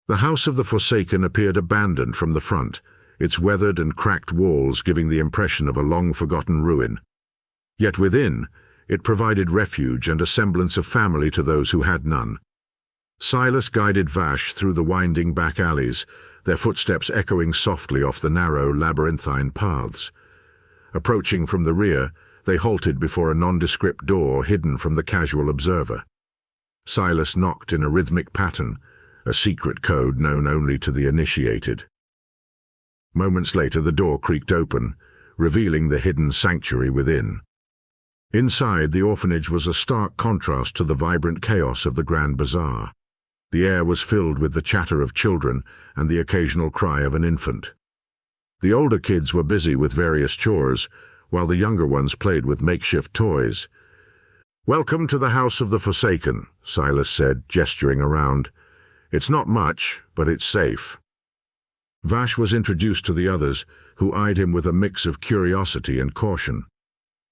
The house of the Forsaken appeared abandoned from the front, its weathered and cracked walls giving the impression of a long-forgotten ruin. Yet within, it provided refuge and a semblance of family to those who had none. Silas guided Vash through the winding back alleys, their footsteps echoing softly off the narrow, labyrinthine paths. Approaching from the rear, they halted before a nondescript door hidden from the casual observer. Silas knocked in a rhythmic pattern, a secret code known only to the initiated. Moments later, the door creaked open, revealing the hidden sanctuary within. Inside, the orphanage was a stark contrast to the vibrant chaos of the Grand Bazaar. The air was filled with the chatter of children and the occasional cry of an infant. The older kids were busy with various chores, while the younger ones played with makeshift toys. "Welcome to the House of the Forsaken," Silas said, gesturing around. "It's not much, but it's safe." Vash was introduced to the others, who eyed him with a mix of curiosity and caution.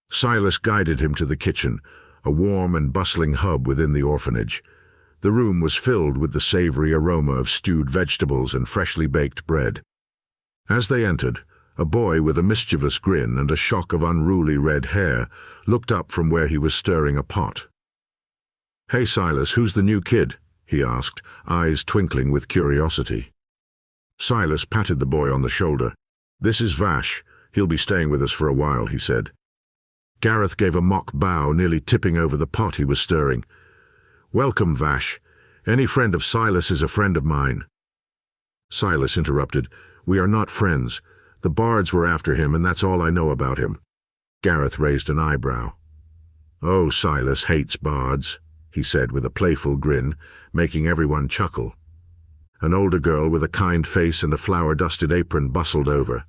Silas guided him to the kitchen, a warm and bustling hub within the orphanage. The room was filled with the savory aroma of stewed vegetables and freshly baked bread. As they entered, a boy with a mischievous grin and a shock of unruly red hair looked up from where he was stirring a pot. "Hey, Silas, who's the new kid?" he asked, eyes twinkling with curiosity. Silas patted the boy on the shoulder. "This is Vash. He'll be staying with us for a while," he said. Gareth gave a mock bow, nearly tipping over the pot he was stirring. "Welcome, Vash. Any friend of Silas is a friend of mine." Silas interrupted. "We are not friends. The bards were after him, and that's all I know about him." Gareth raised an eyebrow. "Oh, Silas hates bards," he said with a playful grin, making everyone chuckle. An older girl with a kind face and a flour-dusted apron bustled over.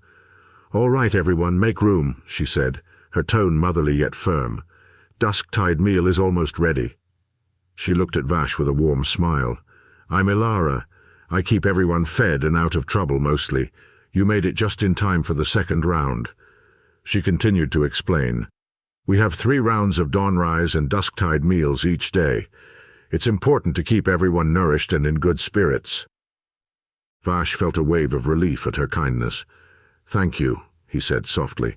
"All right, everyone, make room," she said, her tone motherly yet firm. "Dusk-tide meal is almost ready." She looked at Vash with a warm smile. "I'm Ilara. I keep everyone fed and out of trouble mostly. You made it just in time for the second round." She continued to explain. "We have 3 rounds of dawnrise and dusk-tide meals each day. It's important to keep everyone nourished and in good spirits." Vash felt a wave of relief at her kindness. "Thank you," he said softly.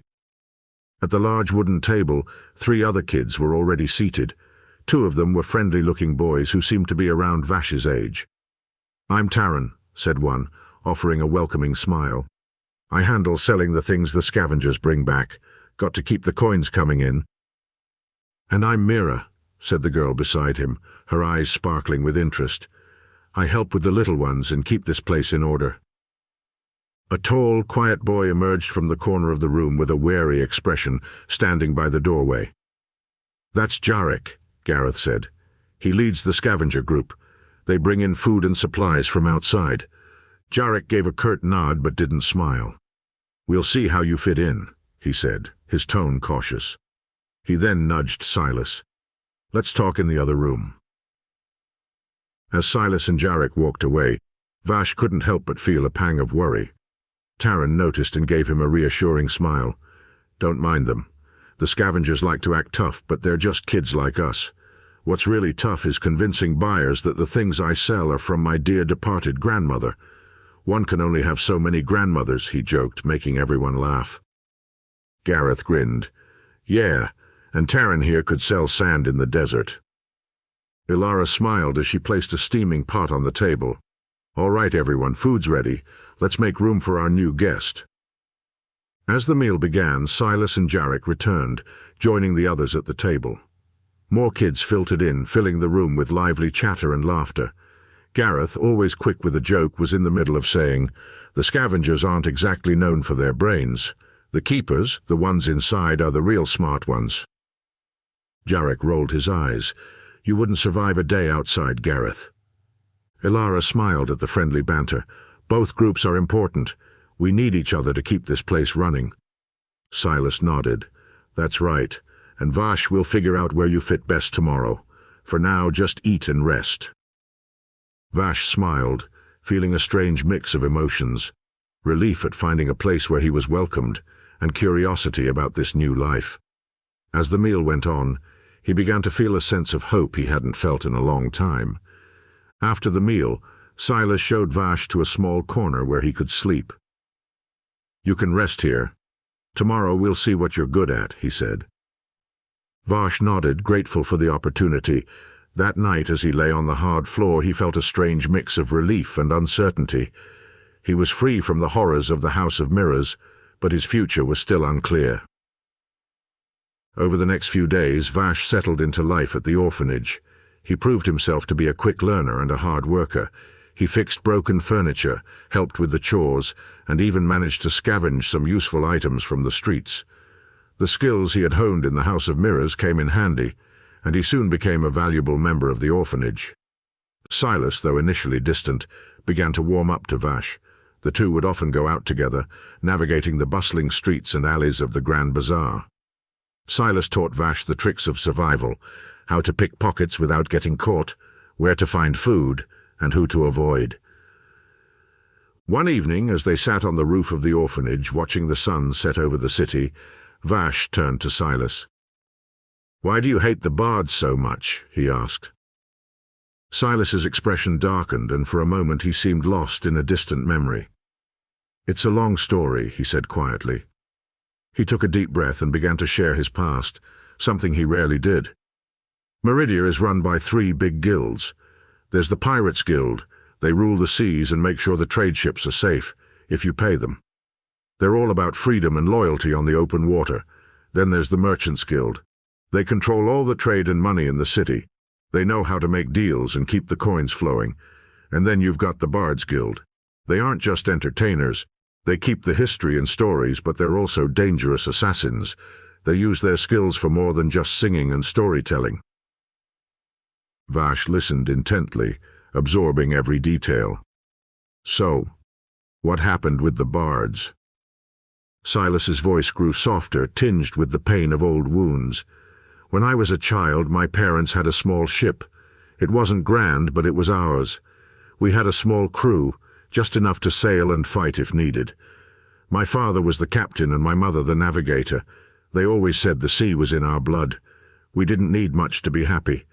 At the large wooden table, 3 other kids were already seated. 2 of them were friendly-looking boys who seemed to be around Vash's age. "I'm Taran," said one, offering a welcoming smile. "I handle selling the things the scavengers bring back. Got to keep the coins coming in." "And I'm Mira," said the girl beside him, her eyes sparkling with interest. "I help with the little ones and keep this place in order." A tall, quiet boy emerged from the corner of the room with a wary expression, standing by the doorway. "That's Jarek," Gareth said. "He leads the scavenger group. They bring in food and supplies from outside." Jarek gave a curt nod but didn't smile. "We'll see how you fit in," he said, his tone cautious. He then nudged Silas. "Let's talk in the other room." As Silas and Jarek walked away, Vash couldn't help but feel a pang of worry. Taran noticed and gave him a reassuring smile. "Don't mind them. The scavengers like to act tough, but they're just kids like us. What's really tough is convincing buyers that the things I sell are from my dear departed grandmother. One can only have so many grandmothers," he joked, making everyone laugh. Gareth grinned. "Yeah, and Taran here could sell sand in the desert." Ilara smiled as she placed a steaming pot on the table. "All right, everyone, food's ready. Let's make room for our new guest." As the meal began, Silas and Jarek returned, joining the others at the table. More kids filtered in, filling the room with lively chatter and laughter. Gareth, always quick with a joke, was in the middle of saying, "The scavengers aren't exactly known for their brains. The keepers, the ones inside, are the real smart ones." Jarek rolled his eyes. "You wouldn't survive a day outside, Gareth." Ilara smiled at the friendly banter. "Both groups are important. We need each other to keep this place running." Silas nodded. "That's right. And Vash, we'll figure out where you fit best tomorrow. For now, just eat and rest." Vash smiled, feeling a strange mix of emotions. Relief at finding a place where he was welcomed, and curiosity about this new life. As the meal went on, he began to feel a sense of hope he hadn't felt in a long time. After the meal, Silas showed Vash to a small corner where he could sleep. "You can rest here. Tomorrow we'll see what you're good at," he said. Vash nodded, grateful for the opportunity. That night, as he lay on the hard floor, he felt a strange mix of relief and uncertainty. He was free from the horrors of the House of Mirrors, but his future was still unclear. Over the next few days, Vash settled into life at the orphanage. He proved himself to be a quick learner and a hard worker. He fixed broken furniture, helped with the chores, and even managed to scavenge some useful items from the streets. The skills he had honed in the House of Mirrors came in handy, and he soon became a valuable member of the orphanage. Silas, though initially distant, began to warm up to Vash. The two would often go out together, navigating the bustling streets and alleys of the Grand Bazaar. Silas taught Vash the tricks of survival, how to pick pockets without getting caught, where to find food, and who to avoid. One evening, as they sat on the roof of the orphanage watching the sun set over the city, Vash turned to Silas. "Why do you hate the bards so much?" he asked. Silas's expression darkened, and for a moment he seemed lost in a distant memory. "It's a long story," he said quietly. He took a deep breath and began to share his past, something he rarely did. Meridia is run by 3 big guilds. There's the Pirates Guild. They rule the seas and make sure the trade ships are safe, if you pay them. They're all about freedom and loyalty on the open water. Then there's the Merchants Guild. They control all the trade and money in the city. They know how to make deals and keep the coins flowing. And then you've got the Bards Guild. They aren't just entertainers. They keep the history and stories, but they're also dangerous assassins. They use their skills for more than just singing and storytelling." Vash listened intently, absorbing every detail. "So, what happened with the bards?" Silas's voice grew softer, tinged with the pain of old wounds. "When I was a child, my parents had a small ship. It wasn't grand, but it was ours. We had a small crew, just enough to sail and fight if needed. My father was the captain and my mother the navigator. They always said the sea was in our blood. We didn't need much to be happy.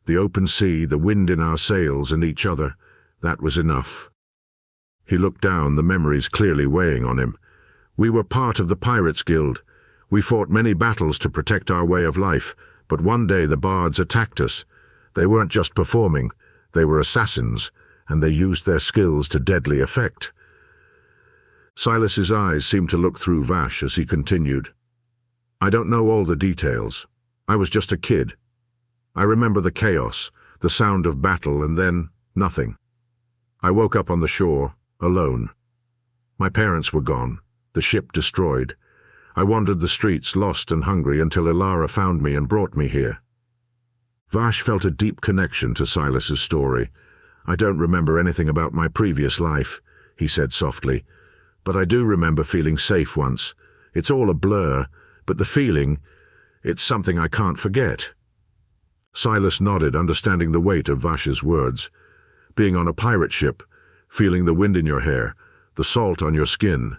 The open sea, the wind in our sails and each other, that was enough." He looked down, the memories clearly weighing on him. "We were part of the Pirates Guild. We fought many battles to protect our way of life, but one day the bards attacked us. They weren't just performing, they were assassins, and they used their skills to deadly effect." Silas's eyes seemed to look through Vash as he continued. "I don't know all the details. I was just a kid. I remember the chaos, the sound of battle, and then nothing. I woke up on the shore, alone. My parents were gone, the ship destroyed. I wandered the streets, lost and hungry, until Ilara found me and brought me here." Vash felt a deep connection to Silas's story. "I don't remember anything about my previous life," he said softly, "but I do remember feeling safe once. It's all a blur, but the feeling, it's something I can't forget." Silas nodded, understanding the weight of Vash's words. Being on a pirate ship, feeling the wind in your hair, the salt on your skin,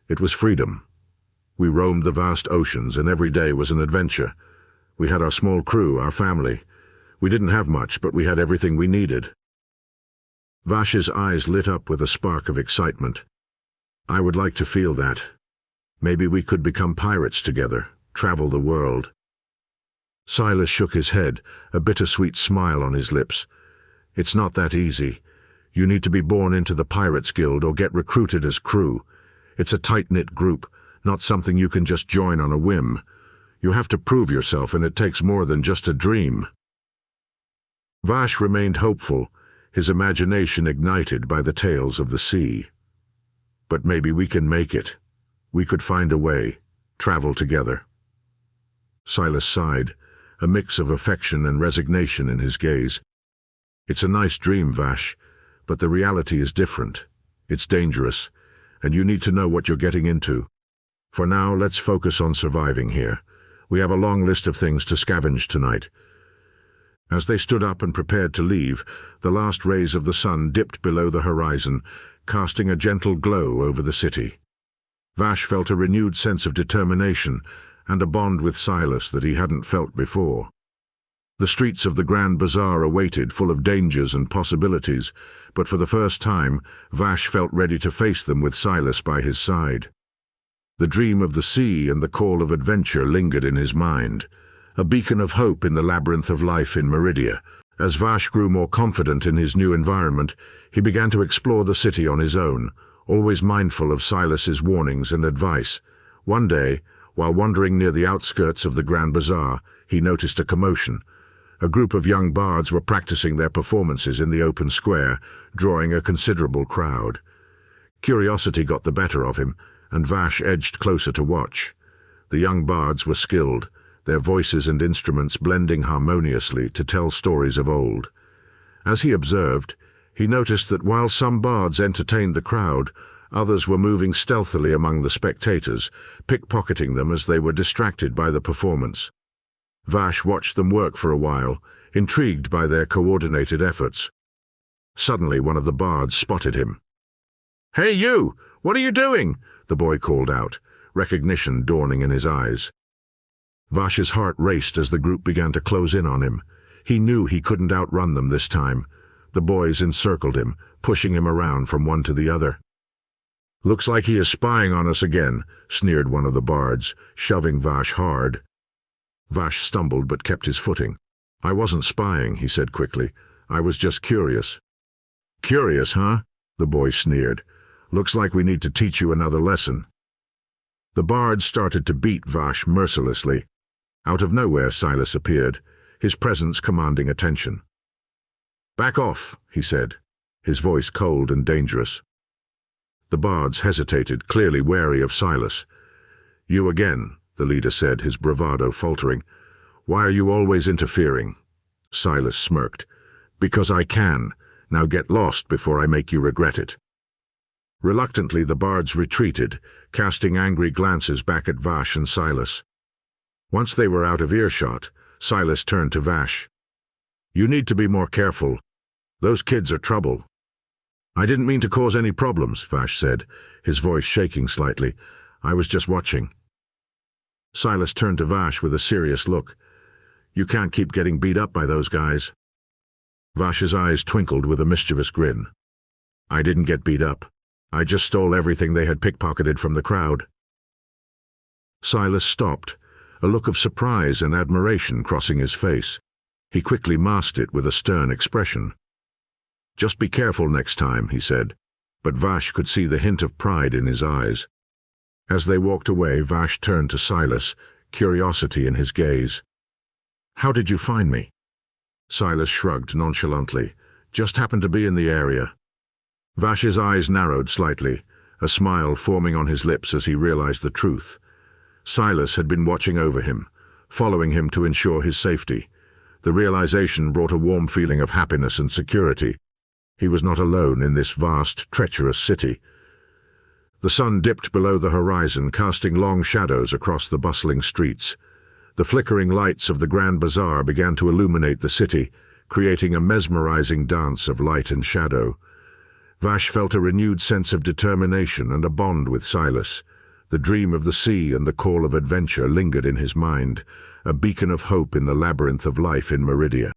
it was freedom. We roamed the vast oceans, and every day was an adventure. We had our small crew, our family. We didn't have much, but we had everything we needed. Vash's eyes lit up with a spark of excitement. "I would like to feel that. Maybe we could become pirates together, travel the world." Silas shook his head, a bittersweet smile on his lips. "It's not that easy. You need to be born into the Pirates Guild or get recruited as crew. It's a tight-knit group, not something you can just join on a whim. You have to prove yourself, and it takes more than just a dream." Vash remained hopeful, his imagination ignited by the tales of the sea. "But maybe we can make it. We could find a way, travel together." Silas sighed, a mix of affection and resignation in his gaze. "It's a nice dream, Vash, but the reality is different. It's dangerous, and you need to know what you're getting into. For now, let's focus on surviving here. We have a long list of things to scavenge tonight." As they stood up and prepared to leave, the last rays of the sun dipped below the horizon, casting a gentle glow over the city. Vash felt a renewed sense of determination and a bond with Silas that he hadn't felt before. The streets of the Grand Bazaar awaited, full of dangers and possibilities, but for the first time, Vash felt ready to face them with Silas by his side. The dream of the sea and the call of adventure lingered in his mind, a beacon of hope in the labyrinth of life in Meridia. As Vash grew more confident in his new environment, he began to explore the city on his own, always mindful of Silas's warnings and advice. One day, while wandering near the outskirts of the Grand Bazaar, he noticed a commotion. A group of young bards were practicing their performances in the open square, drawing a considerable crowd. Curiosity got the better of him, and Vash edged closer to watch. The young bards were skilled, their voices and instruments blending harmoniously to tell stories of old. As he observed, he noticed that while some bards entertained the crowd, others were moving stealthily among the spectators, pickpocketing them as they were distracted by the performance. Vash watched them work for a while, intrigued by their coordinated efforts. Suddenly, one of the bards spotted him. "Hey, you! What are you doing?" the boy called out, recognition dawning in his eyes. Vash's heart raced as the group began to close in on him. He knew he couldn't outrun them this time. The boys encircled him, pushing him around from one to the other. "Looks like he is spying on us again," sneered one of the bards, shoving Vash hard. Vash stumbled but kept his footing. "I wasn't spying," he said quickly. "I was just curious." "Curious, huh?" the boy sneered. "Looks like we need to teach you another lesson." The bards started to beat Vash mercilessly. Out of nowhere, Silas appeared, his presence commanding attention. "Back off," he said, his voice cold and dangerous. The bards hesitated, clearly wary of Silas. "You again," the leader said, his bravado faltering. "Why are you always interfering?" Silas smirked. "Because I can. Now get lost before I make you regret it." Reluctantly, the bards retreated, casting angry glances back at Vash and Silas. Once they were out of earshot, Silas turned to Vash. "You need to be more careful. Those kids are trouble." "I didn't mean to cause any problems," Vash said, his voice shaking slightly. "I was just watching." Silas turned to Vash with a serious look. "You can't keep getting beat up by those guys." Vash's eyes twinkled with a mischievous grin. "I didn't get beat up. I just stole everything they had pickpocketed from the crowd." Silas stopped, a look of surprise and admiration crossing his face. He quickly masked it with a stern expression. "Just be careful next time," he said, but Vash could see the hint of pride in his eyes. As they walked away, Vash turned to Silas, curiosity in his gaze. "How did you find me?" Silas shrugged nonchalantly. "Just happened to be in the area." Vash's eyes narrowed slightly, a smile forming on his lips as he realized the truth. Silas had been watching over him, following him to ensure his safety. The realization brought a warm feeling of happiness and security. He was not alone in this vast, treacherous city. The sun dipped below the horizon, casting long shadows across the bustling streets. The flickering lights of the Grand Bazaar began to illuminate the city, creating a mesmerizing dance of light and shadow. Vash felt a renewed sense of determination and a bond with Silas. The dream of the sea and the call of adventure lingered in his mind, a beacon of hope in the labyrinth of life in Meridia.